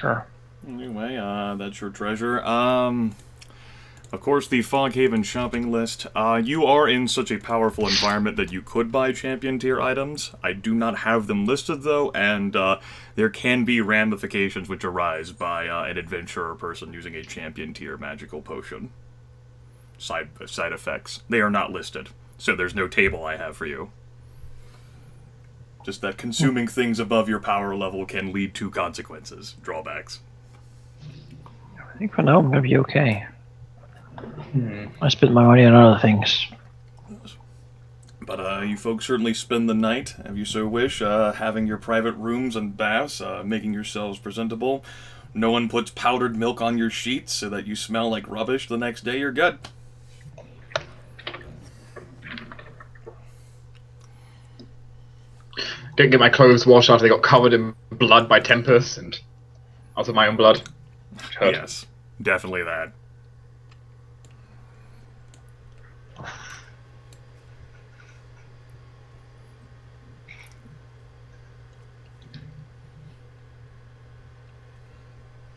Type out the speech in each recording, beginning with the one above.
Sure. Anyway, that's your treasure. Of course, the Foghaven shopping list. You are in such a powerful environment that you could buy champion tier items. I do not have them listed though, and there can be ramifications which arise by an adventurer person using a champion tier magical potion. Side effects. They are not listed, so there's no table I have for you. Just that consuming things above your power level can lead to consequences, drawbacks. I think for now I'm gonna be okay. I spent my money on other things. But you folks certainly spend the night, if you so wish, having your private rooms and baths, making yourselves presentable. No one puts powdered milk on your sheets so that you smell like rubbish the next day. You're good. Didn't get my clothes washed after they got covered in blood by Tempus and out of my own blood. Yes, definitely that.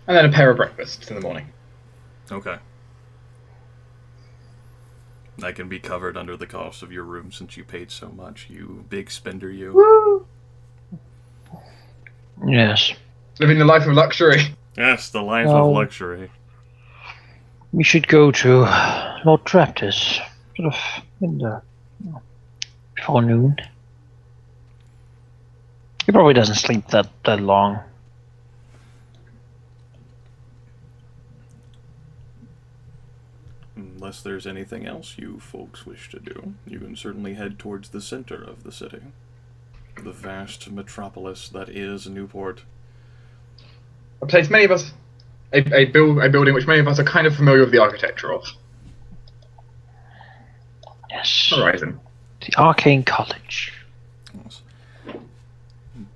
And then a pair of breakfasts in the morning. Okay. That can be covered under the cost of your room since you paid so much, you big spender, you. Woo! Yes. Living the life of luxury. Yes, the life of luxury. We should go to Lord Traptis, sort of in the before noon. He probably doesn't sleep that long. Unless there's anything else you folks wish to do, you can certainly head towards the center of the city. The vast metropolis that is Newport. A place many of us, a building which many of us are kind of familiar with the architecture of. Yes. Horizon. The Arcane College. Yes.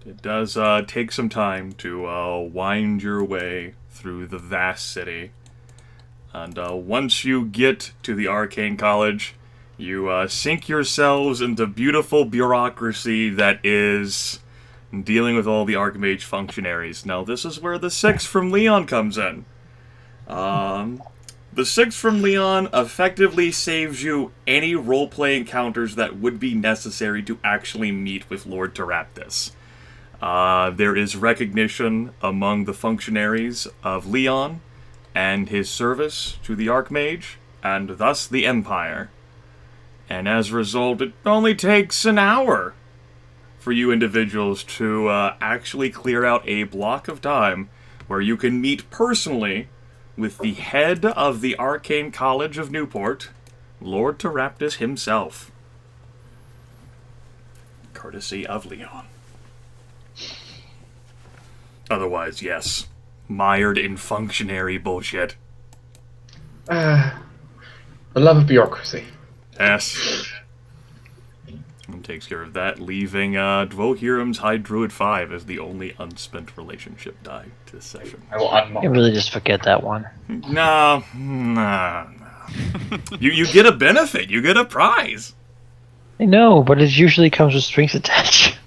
It does take some time to wind your way through the vast city. And once you get to the Arcane College, you sink yourselves into beautiful bureaucracy that is dealing with all the Archmage functionaries. Now, this is where the 6 from Leon comes in. The 6 from Leon effectively saves you any roleplay encounters that would be necessary to actually meet with Lord Teraptis. There is recognition among the functionaries of Leon and his service to the Archmage, and thus the Empire. And as a result, it only takes an hour for you individuals to actually clear out a block of time where you can meet personally with the head of the Arcane College of Newport, Lord Teraptis himself. Courtesy of Leon. Otherwise, yes, mired in functionary bullshit. The love of bureaucracy. Yes. And takes care of that, leaving Dwohurim's High Druid 5 as the only unspent relationship die to this session. I will unmark. You really just forget that one. No. You get a benefit. You get a prize. I know, but it usually comes with strings attached.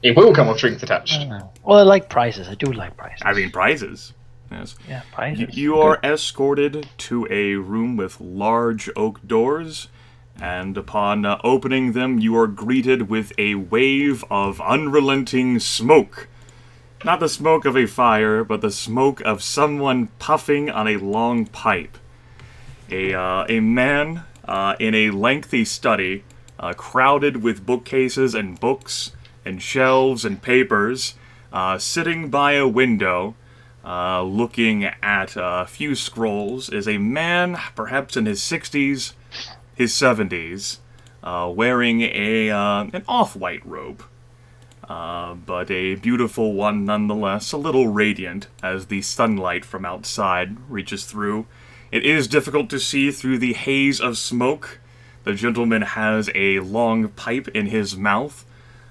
It will come with strings attached. Well, I like prizes. I do like prizes. I mean, prizes. Yes. Yeah, prizes. You are escorted to a room with large oak doors, and upon opening them, you are greeted with a wave of unrelenting smoke. Not the smoke of a fire, but the smoke of someone puffing on a long pipe. A man in a lengthy study, crowded with bookcases and books and shelves and papers, sitting by a window, looking at a few scrolls, is a man, perhaps in his 60s, his 70s, wearing an off-white robe, but a beautiful one nonetheless, a little radiant as the sunlight from outside reaches through. It is difficult to see through the haze of smoke. The gentleman has a long pipe in his mouth,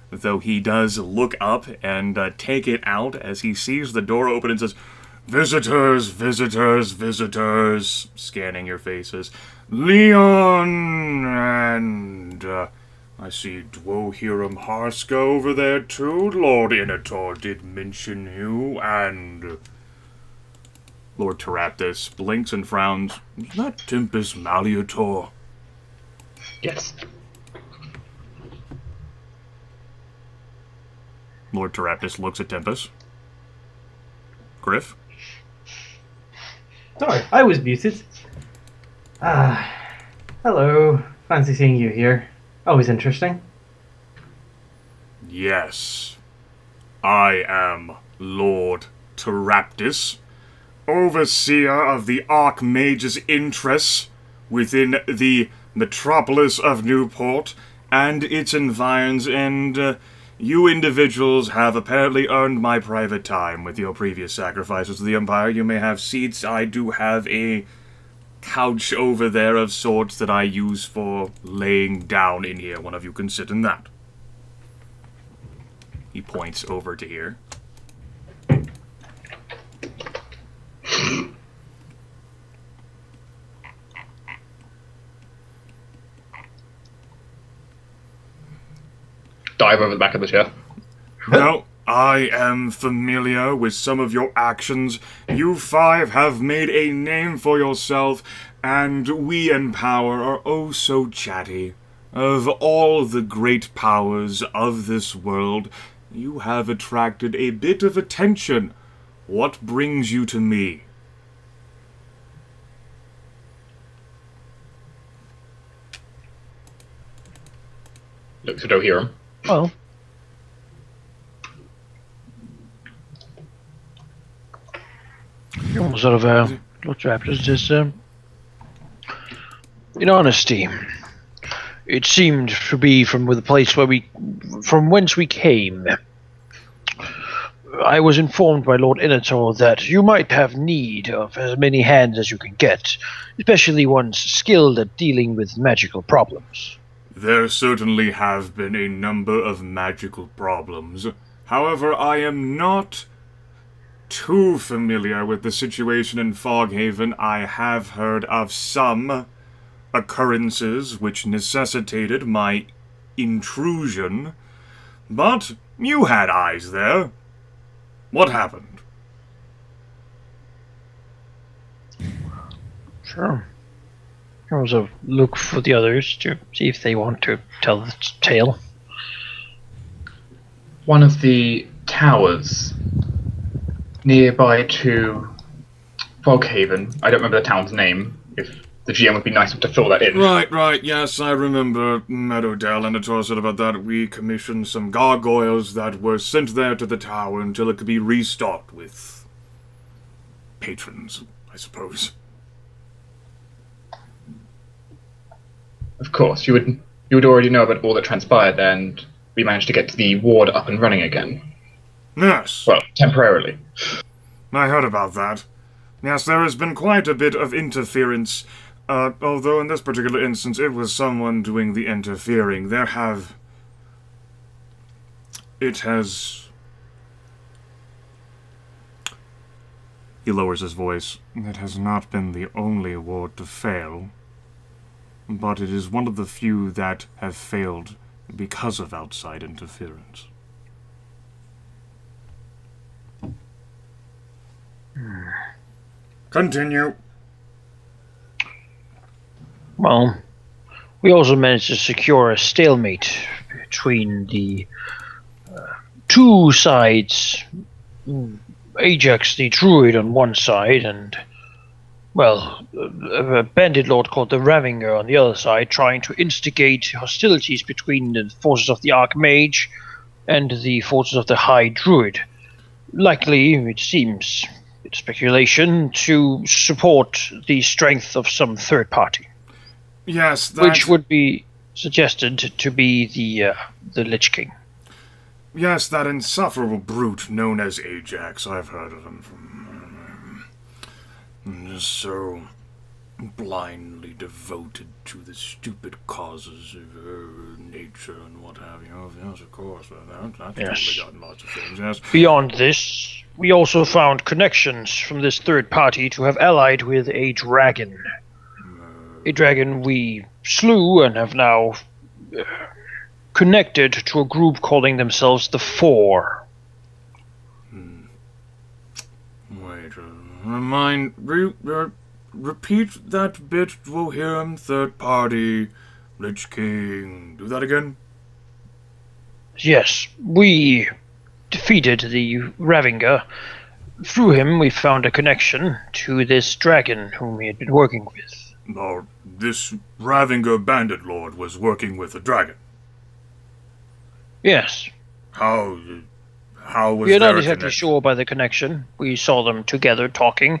though he does look up and take it out as he sees the door open and says, "Visitors, visitors, visitors," scanning your faces. "Leon, and I see Dwohurim Harsca over there too. Lord Inator did mention you, and Lord Teraptus blinks and frowns. Is that Tempus Malleator? Yes. Lord Teraptus looks at Tempus. Gryph? Sorry, I was muted. Hello. Fancy seeing you here. Always interesting. Yes. I am Lord Teraptus, overseer of the Archmage's interests within the metropolis of Newport and its environs, and you individuals have apparently earned my private time with your previous sacrifices to the Empire. You may have seats. I do have a couch over there of sorts that I use for laying down in here. One of you can sit in that. He points over to here. Dive over the back of the chair. Well, I am familiar with some of your actions. You five have made a name for yourself, and we in power are oh so chatty. Of all the great powers of this world, you have attracted a bit of attention. What brings you to me? Looks at Dwohurim. Well, you sort of Lord Raptors is in honesty. It seemed to be from the place from whence we came. I was informed by Lord Inator that you might have need of as many hands as you can get, especially ones skilled at dealing with magical problems. There certainly have been a number of magical problems. However, I am not too familiar with the situation in Foghaven. I have heard of some occurrences which necessitated my intrusion, but you had eyes there. What happened? Sure. There was a look for the others to see if they want to tell the tale. One of the towers nearby to Foghaven, I don't remember the town's name, if the GM would be nice enough to fill that in. Right, yes, I remember Meadowdale and Inator said about that. We commissioned some gargoyles that were sent there to the tower until it could be restocked with patrons, I suppose. Of course, you would already know about all that transpired there, and we managed to get the ward up and running again. Yes. Well, temporarily. I heard about that. Yes, there has been quite a bit of interference, although in this particular instance it was someone doing the interfering. He lowers his voice. It has not been the only ward to fail, but it is one of the few that have failed because of outside interference. Continue. Well, we also managed to secure a stalemate between the two sides. Ajax the Druid on one side and, well, a bandit lord called the Ravinger on the other side, trying to instigate hostilities between the forces of the Archmage and the forces of the High Druid. Likely, it seems, it's speculation, to support the strength of some third party. Yes, which would be suggested to be the Lich King. Yes, that insufferable brute known as Ajax. I've heard of him from... just so blindly devoted to the stupid causes of nature and what have you. Yes, of course. I've Yes. totally gotten lots of things, yes. Beyond this, we also found connections from this third party to have allied with a dragon. A dragon we slew and have now connected to a group calling themselves the Four. Wait, repeat that bit, Dwohurim, third party, Lich King. Do that again? Yes, we defeated the Ravinger. Through him, we found a connection to this dragon whom he had been working with. Or this Ravinger bandit lord was working with a dragon. Yes. How was We are there not a exactly connection? sure by the connection. We saw them together talking.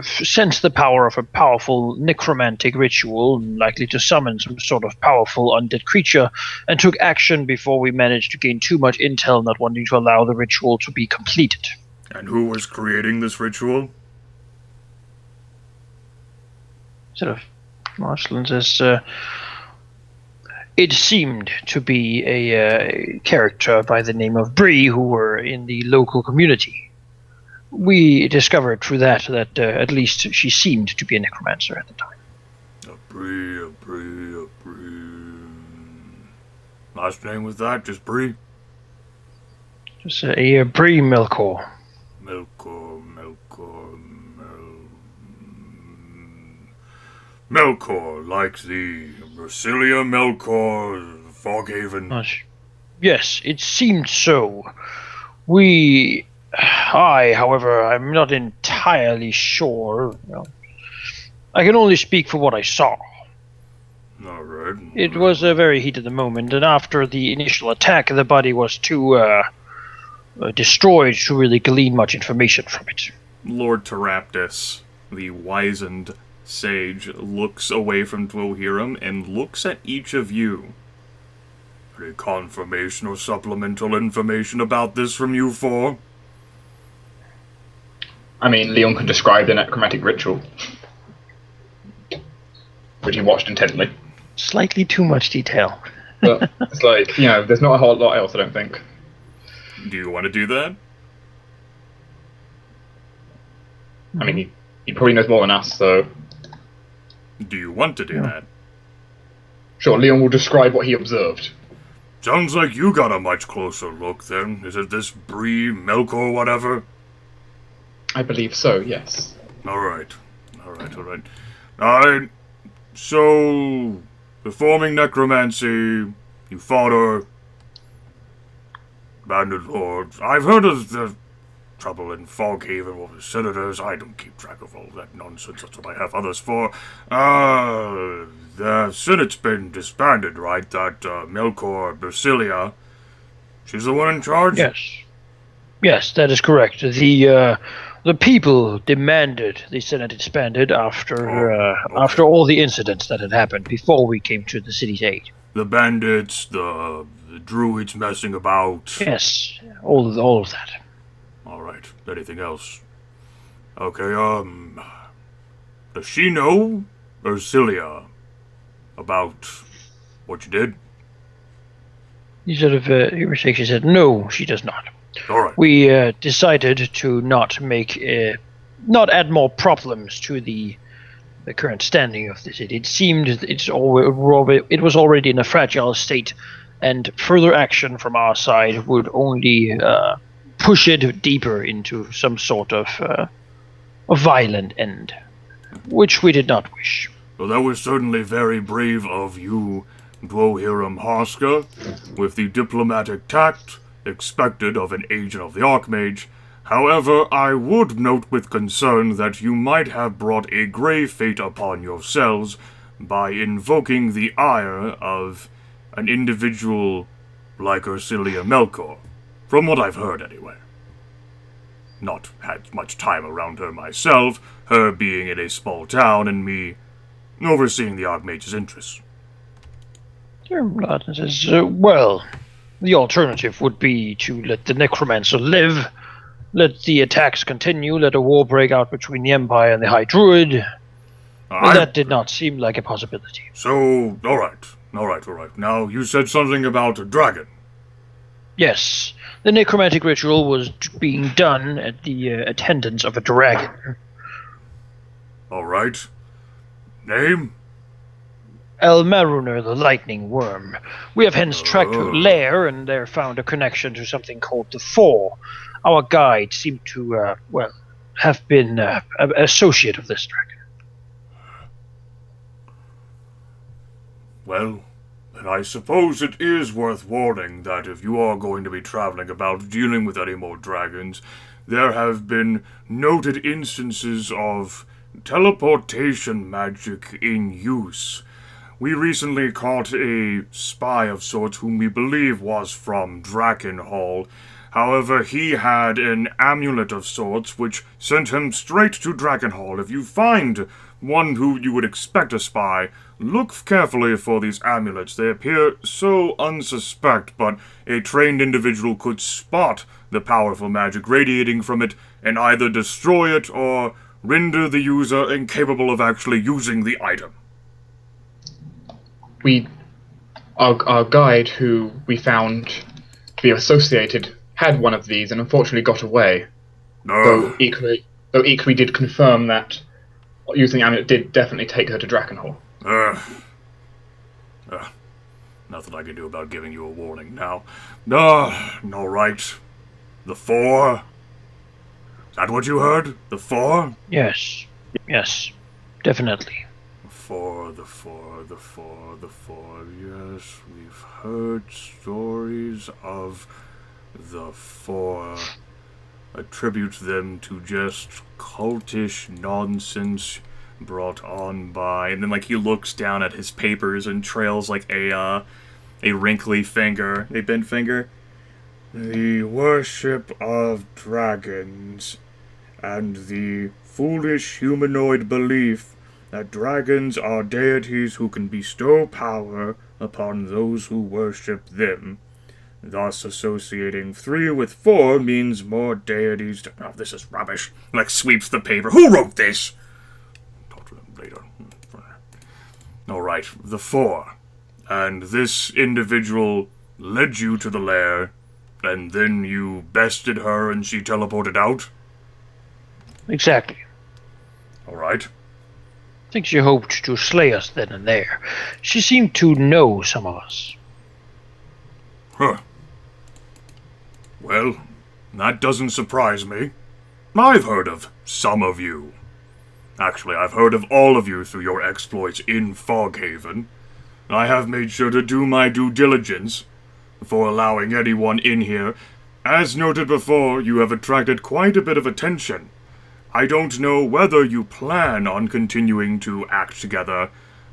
Sensed the power of a powerful necromantic ritual, likely to summon some sort of powerful undead creature, and took action before we managed to gain too much intel, not wanting to allow the ritual to be completed. And who was creating this ritual? Sort of Marshland says, it seemed to be a character by the name of Bree who were in the local community. We discovered through that at least she seemed to be a necromancer at the time. A Bree. Last name was that? Just Bree? Just a Bree Melkor. Melkor, like the Brasilia Melkor, Foghaven. Yes, it seemed so. However, I'm not entirely sure. Well, I can only speak for what I saw. All right. It was a very heat of the moment, and after the initial attack, the body was too destroyed to really glean much information from it. Lord Teraptus, the wizened sage, looks away from Dwohurim and looks at each of you. Any confirmation or supplemental information about this from you four? I mean, Leon can describe the necromantic ritual, which he watched intently. Slightly too much detail. But it's like, there's not a whole lot else, I don't think. Do you want to do that? I mean, he probably knows more than us, so... Do you want to do that? Sure, Leon will describe what he observed. Sounds like you got a much closer look, then. Is it this Bree, Melkor, whatever? I believe so, yes. Alright. So, performing necromancy, you fought her, bandit lords. I've heard of the trouble in Foghaven with the senators. I don't keep track of all that nonsense. That's what I have others for. The Senate's been disbanded, right? That Melkor Brasilia, she's the one in charge? Yes, that is correct. The people demanded the Senate disbanded after all the incidents that had happened before we came to the city's aid. The bandits, the druids messing about. Yes, all of that. All right. Anything else? Okay. Does she know, Brasilia, about what you did? He sort of shakes his head. No, she does not. All right. We decided to not add more problems to the current standing of the city. It seemed it was already in a fragile state, and further action from our side would only push it deeper into some sort of a violent end, which we did not wish. Well, that was certainly very brave of you, Dwohurim Harsca, with the diplomatic tact expected of an agent of the Archmage. However, I would note with concern that you might have brought a grave fate upon yourselves by invoking the ire of an individual like Ursilia Melkor, from what I've heard anyway. Not had much time around her myself, her being in a small town and me overseeing the Archmage's interests. Martin says, well, the alternative would be to let the necromancer live, let the attacks continue, let a war break out between the Empire and the High Druid. That did not seem like a possibility. So, all right. Now, you said something about a dragon. Yes, the necromantic ritual was being done at the attendance of a dragon. All right. Name? Elmaruner, the lightning worm. We have hence tracked her lair and there found a connection to something called the Four. Our guide seemed to, have been an associate of this dragon. Well, then I suppose it is worth warning that if you are going to be traveling about dealing with any more dragons, there have been noted instances of teleportation magic in use. We recently caught a spy of sorts whom we believe was from Drakenhall. However, he had an amulet of sorts which sent him straight to Drakenhall. If you find one who you would expect a spy, look carefully for these amulets. They appear so unsuspect, but a trained individual could spot the powerful magic radiating from it and either destroy it or render the user incapable of actually using the item. Our guide, who we found to be associated, had one of these and unfortunately got away. Though equally did confirm that using the amulet did definitely take her to Drakenhall. Nothing I can do about giving you a warning now. All right. The Four? Is that what you heard? The Four? Yes, definitely. The Four. Yes, we've heard stories of the Four. Attribute them to just cultish nonsense brought on by... And then, he looks down at his papers and trails, a wrinkly finger. A bent finger. The worship of dragons, and the foolish humanoid belief that dragons are deities who can bestow power upon those who worship them. Thus, associating 3 with 4 means more deities to... Oh, this is rubbish. Sweeps the paper. Who wrote this? Talk to them later. Alright, the 4. And this individual led you to the lair, and then you bested her and she teleported out? Exactly. Alright. I think she hoped to slay us then and there. She seemed to know some of us. Huh. Well, that doesn't surprise me. I've heard of some of you. Actually, I've heard of all of you through your exploits in Foghaven. I have made sure to do my due diligence before allowing anyone in here. As noted before, you have attracted quite a bit of attention. I don't know whether you plan on continuing to act together,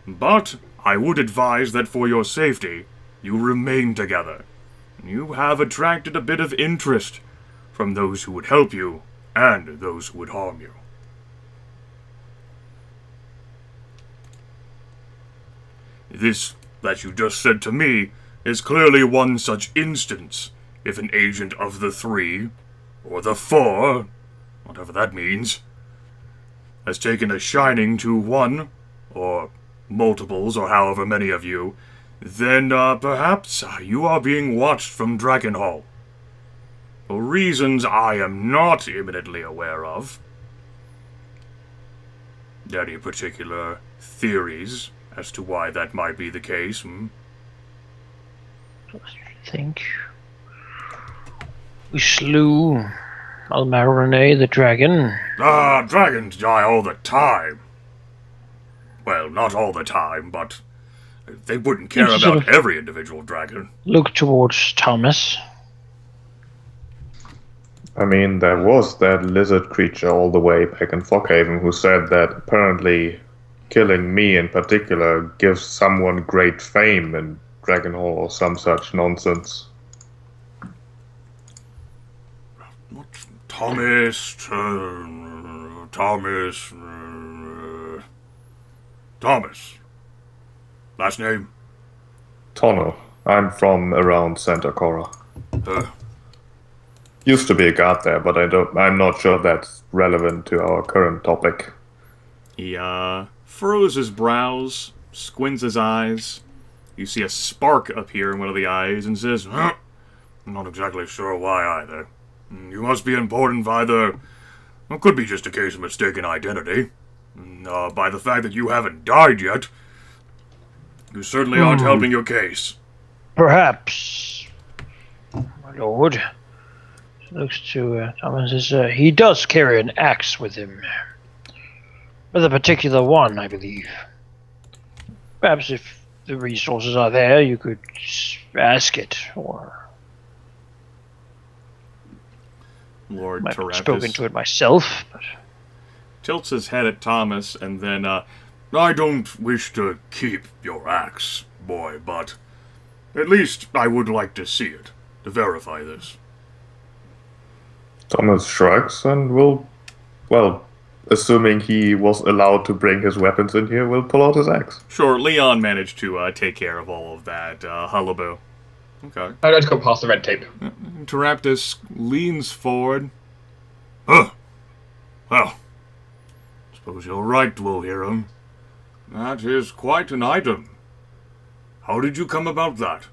but I would advise that for your safety, you remain together. You have attracted a bit of interest from those who would help you and those who would harm you. This that you just said to me is clearly one such instance. If an agent of the 3, or the 4, whatever that means, has taken a shining to one, or multiples, or however many of you, then perhaps you are being watched from Drakenhall. For reasons I am not imminently aware of. Any particular theories as to why that might be the case? I think we slew Almarone the dragon. Dragons die all the time. Well, not all the time, but they wouldn't care about every individual dragon. Look towards Thomas. I mean, there was that lizard creature all the way back in Foghaven who said that apparently killing me in particular gives someone great fame in Dragonhall or some such nonsense. Thomas. Last name? Tonell. I'm from around Santa Cora. Used to be a guard there, but I'm not sure that's relevant to our current topic. He furrows his brows, squints his eyes. You see a spark appear in one of the eyes and says, I'm not exactly sure why either. You must be important by it could be just a case of mistaken identity. By the fact that you haven't died yet, you certainly aren't helping your case. Perhaps, my lord. Looks to Thomas as he does carry an axe with him. With a particular one, I believe. Perhaps if the resources are there, you could ask it, or Lord I might have Terapis spoken to it myself. But tilts his head at Thomas, and then, I don't wish to keep your axe, boy, but at least I would like to see it, to verify this. Thomas shrugs and assuming he was allowed to bring his weapons in here, will pull out his axe. Sure, Leon managed to take care of all of that hullabaloo. Okay. I just got past the red tape. Teraptis leans forward. Huh. Well, suppose you're right, Dwohurim. That is quite an item. How did you come about that?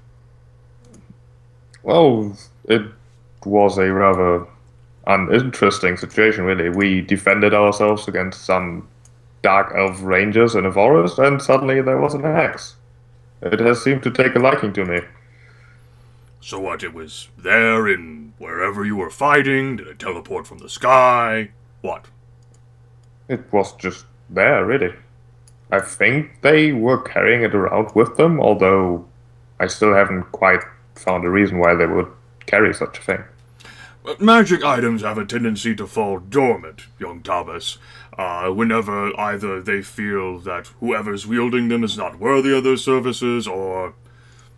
Well, it was a rather uninteresting situation, really. We defended ourselves against some dark elf rangers in a forest, and suddenly there was an axe. It has seemed to take a liking to me. So what, it was there in wherever you were fighting? Did it teleport from the sky? What? It was just there, really. I think they were carrying it around with them, although I still haven't quite found a reason why they would carry such a thing. But magic items have a tendency to fall dormant, young Thomas, whenever either they feel that whoever's wielding them is not worthy of their services, or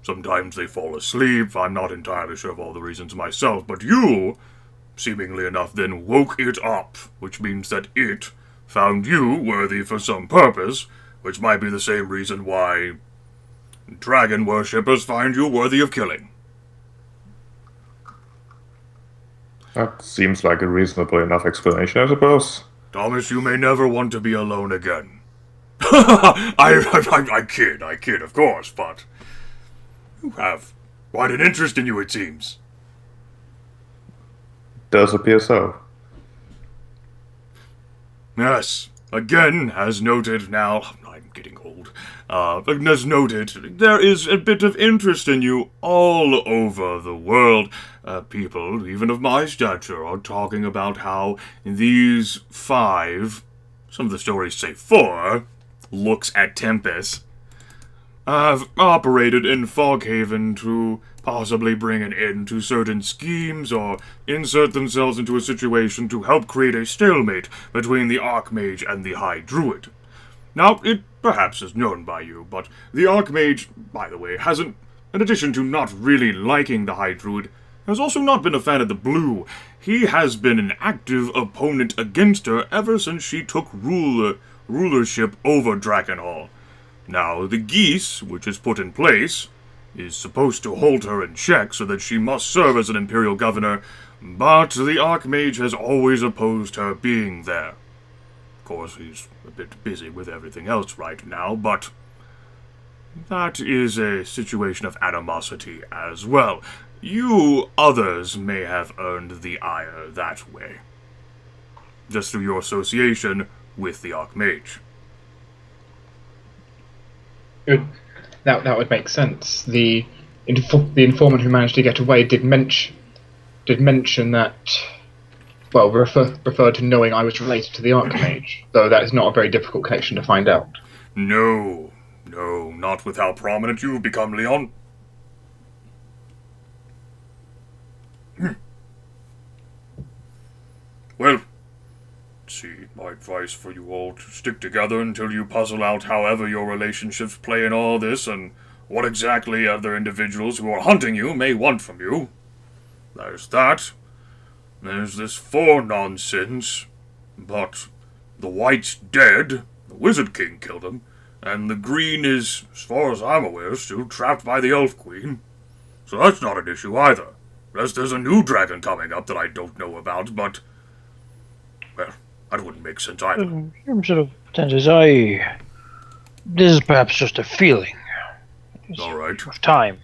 sometimes they fall asleep. I'm not entirely sure of all the reasons myself, but you, seemingly enough, then woke it up, which means that it found you worthy for some purpose, which might be the same reason why dragon worshippers find you worthy of killing. That seems like a reasonable enough explanation, I suppose. Thomas, you may never want to be alone again. I kid, of course, but you have quite an interest in you, it seems. Does appear so. Yes, again, as noted now, I'm getting old, as noted, there is a bit of interest in you all over the world. People, even of my stature, are talking about how these 5, some of the stories say 4, looks at Tempus, have operated in Foghaven to possibly bring an end to certain schemes or insert themselves into a situation to help create a stalemate between the Archmage and the High Druid. Now, it perhaps is known by you, but the Archmage, by the way, hasn't, in addition to not really liking the High Druid, has also not been a fan of the Blue. He has been an active opponent against her ever since she took rulership over Drakenhall. Now, the Geese, which is put in place, is supposed to hold her in check so that she must serve as an Imperial Governor, but the Archmage has always opposed her being there. Of course, he's a bit busy with everything else right now, but that is a situation of animosity as well. You others may have earned the ire that way, just through your association with the Archmage. That would make sense. The informant who managed to get away did mention that, well, referred to knowing I was related to the Archmage, though that is not a very difficult connection to find out. No, not with how prominent you've become, Leon. Well, see, my advice for you all to stick together until you puzzle out however your relationships play in all this and what exactly other individuals who are hunting you may want from you. There's that. There's this 4 nonsense. But the White's dead, the Wizard King killed him, and the Green is, as far as I'm aware, still trapped by the Elf Queen. So that's not an issue either. Unless there's a new dragon coming up that I don't know about, but well, that wouldn't make sense either. In sort of senses, this is perhaps just a feeling. All right. Of time.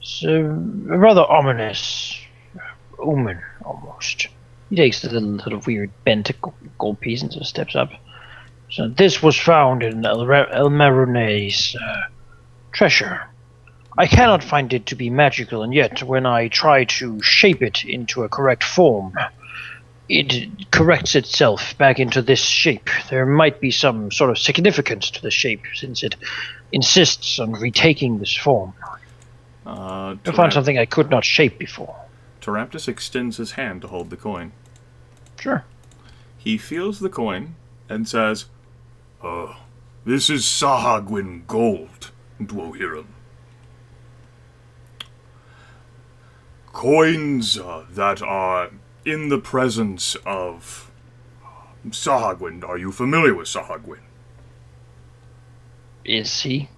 It's a rather ominous omen, almost. He takes the little sort of weird bent gold piece and sort of steps up. So this was found in El Marone's treasure. I cannot find it to be magical, and yet when I try to shape it into a correct form, it corrects itself back into this shape. There might be some sort of significance to the shape, since it insists on retaking this form. I found something I could not shape before. Teraptus extends his hand to hold the coin. Sure. He feels the coin and says, this is Sahagwin gold, Dwohurim. Coins that are in the presence of Sahagwin. Are you familiar with Sahagwin? Is he?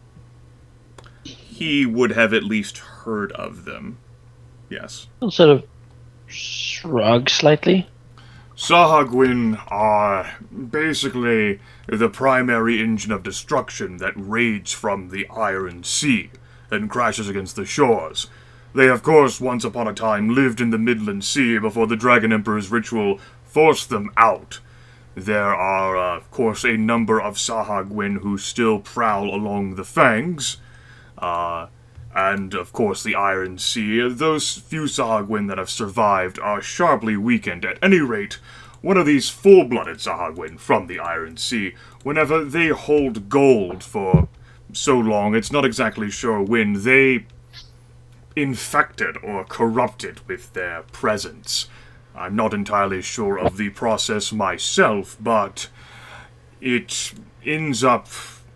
He would have at least heard of them. Yes. He'll sort of shrug slightly. Sahagwin are basically the primary engine of destruction that raids from the Iron Sea and crashes against the shores. They, of course, once upon a time lived in the Midland Sea before the Dragon Emperor's ritual forced them out. There are, of course, a number of Sahagwin who still prowl along the Fangs, and, of course, the Iron Sea. Those few Sahagwin that have survived are sharply weakened. At any rate, one of these full-blooded Sahagwin from the Iron Sea, whenever they hold gold for so long, it's not exactly sure when, they infected or corrupted with their presence. I'm not entirely sure of the process myself, but it ends up...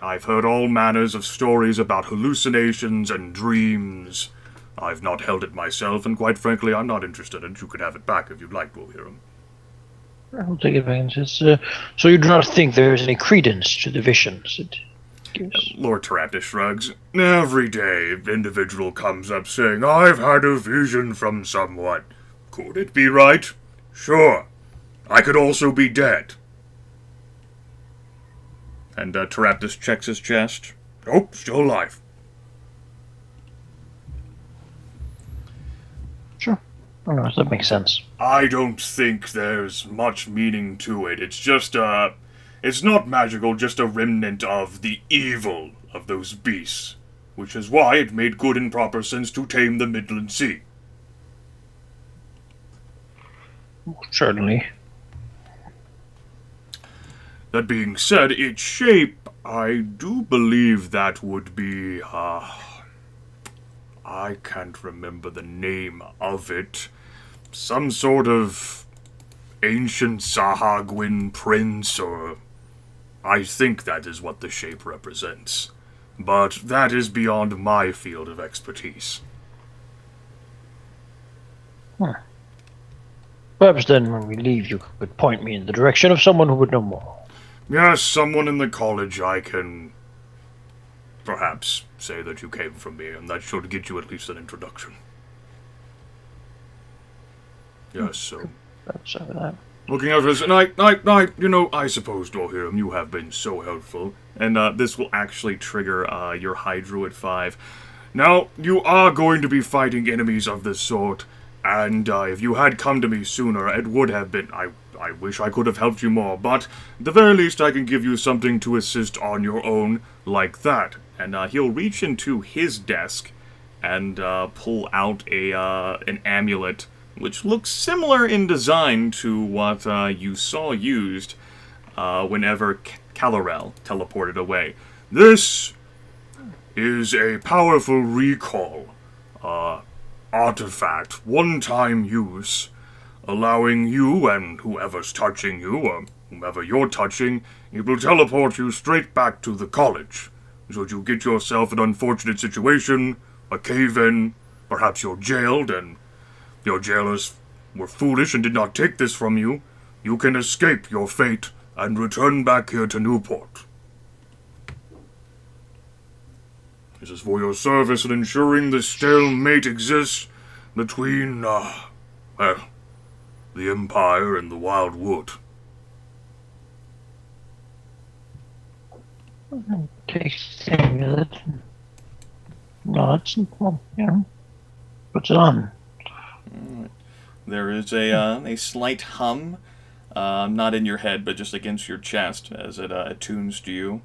I've heard all manners of stories about hallucinations and dreams. I've not held it myself, and quite frankly, I'm not interested, and you could have it back if you'd like, Dwohurim. I'll take it back. So you do not think there is any credence to the visions it gives? Lord Teraptus shrugs. Every day, an individual comes up saying, I've had a vision from someone. Could it be right? Sure. I could also be dead. And Teraptus checks his chest. Nope, still alive. Sure. Oh, that makes sense. I don't think there's much meaning to it. It's just it's not magical, just a remnant of the evil of those beasts. Which is why it made good and proper sense to tame the Midland Sea. Certainly. That being said, its shape, I do believe that would be, I can't remember the name of it. Some sort of ancient Sahagwin prince, or... I think that is what the shape represents. But that is beyond my field of expertise. Huh. Perhaps then, when we leave, you could point me in the direction of someone who would know more. Yes, someone in the college I can perhaps say that you came from me, and that should get you at least an introduction. Yes, so... That's over that. Looking out for this, I suppose, Dwohurim, you have been so helpful. And this will actually trigger your High Druid 5. Now, you are going to be fighting enemies of this sort, and if you had come to me sooner, it would have been... I wish I could have helped you more, but at the very least I can give you something to assist on your own, like that. And he'll reach into his desk and pull out an amulet, which looks similar in design to what you saw used whenever Calorel teleported away. This is a powerful recall artifact, one-time use, allowing you and whoever's touching you, or whomever you're touching, it will teleport you straight back to the college. Should you get yourself an unfortunate situation, a cave-in, perhaps you're jailed, and your jailers were foolish and did not take this from you, you can escape your fate and return back here to Newport. This is for your service in ensuring the stalemate exists between, the Empire and the Wild Wood. Takes the amulet. Nods. Well, puts it on. There is a slight hum, not in your head, but just against your chest as it attunes to you.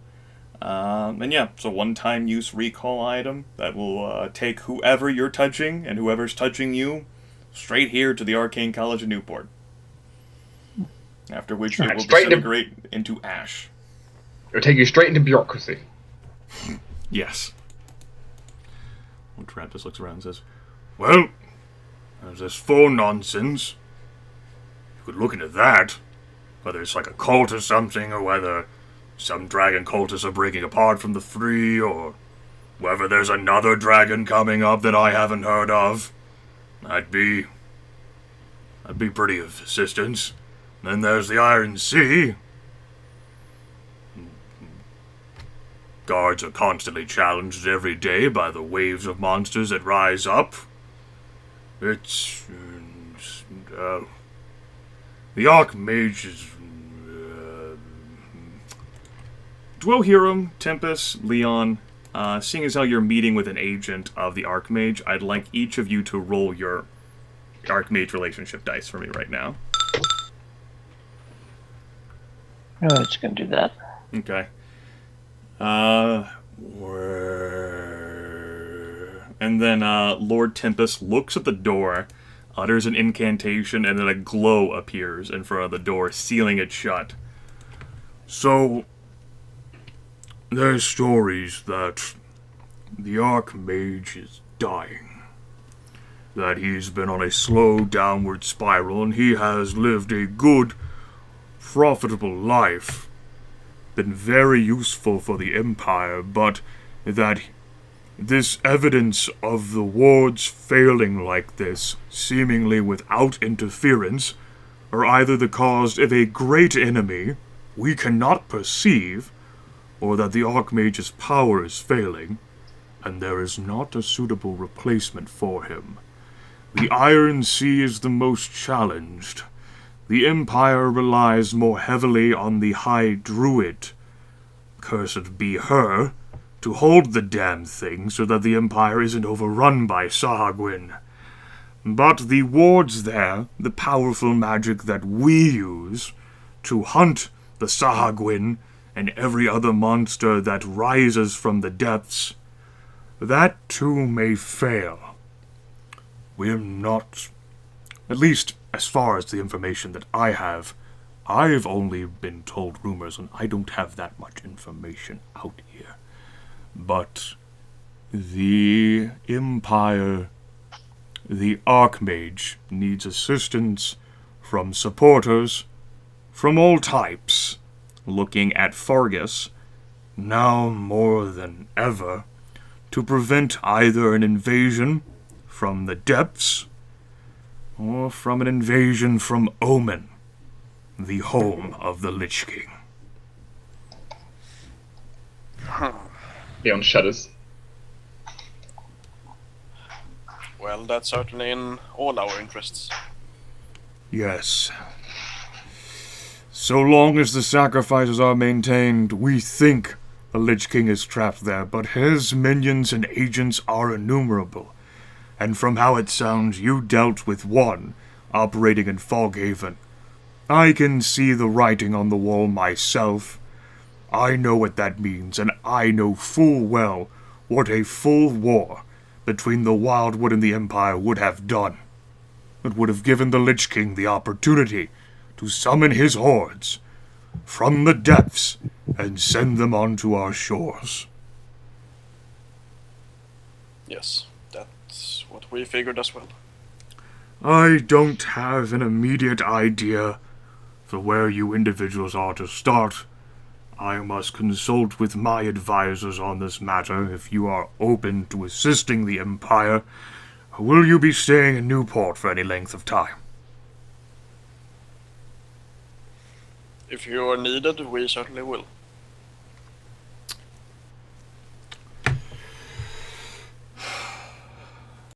And yeah, it's a one-time use recall item that will take whoever you're touching and whoever's touching you straight here to the Arcane College of Newport. After which it will disintegrate into ash. It'll take you straight into bureaucracy. Yes. Well, Trap just looks around and says, "Well, there's this phone nonsense. You could look into that. Whether it's like a cult or something, or whether some dragon cultists are breaking apart from the Free, or whether there's another dragon coming up that I haven't heard of. That'd be pretty of assistance. Then there's the Iron Sea. Guards are constantly challenged every day by the waves of monsters that rise up. It's... the Archmage is... Dwohurim, Tempus, Leon, seeing as how you're meeting with an agent of the Archmage, I'd like each of you to roll your Archmage relationship dice for me right now. Oh, it's gonna do that. Okay. And then Lord Tempus looks at the door, utters an incantation, and then a glow appears in front of the door, sealing it shut. So, there's stories that the Archmage is dying. That he's been on a slow downward spiral, and he has lived a good, profitable life. Been very useful for the Empire, but that this evidence of the wards failing like this, seemingly without interference, are either the cause of a great enemy we cannot perceive, or that the Archmage's power is failing, and there is not a suitable replacement for him. The Iron Sea is the most challenged. The Empire relies more heavily on the High Druid, cursed be her, to hold the damn thing so that the Empire isn't overrun by Sahagwin. But the wards there, the powerful magic that we use to hunt the Sahagwin and every other monster that rises from the depths, that too may fail. We're not, at least as far as the information that I have, I've only been told rumors and I don't have that much information out here. But the Empire, the Archmage, needs assistance from supporters from all types. Looking at Fargus, now more than ever, to prevent either an invasion from the depths or from an invasion from Omen, the home of the Lich King. Leon shudders. Well, that's certainly in all our interests. Yes. So long as the sacrifices are maintained, we think the Lich King is trapped there, but his minions and agents are innumerable. And from how it sounds, you dealt with one, operating in Foghaven. I can see the writing on the wall myself. I know what that means, and I know full well what a full war between the Wildwood and the Empire would have done. It would have given the Lich King the opportunity to summon his hordes from the depths and send them onto our shores. Yes, that's what we figured as well. I don't have an immediate idea for where you individuals are to start. I must consult with my advisors on this matter if you are open to assisting the Empire. Will you be staying in Newport for any length of time? If you are needed, we certainly will.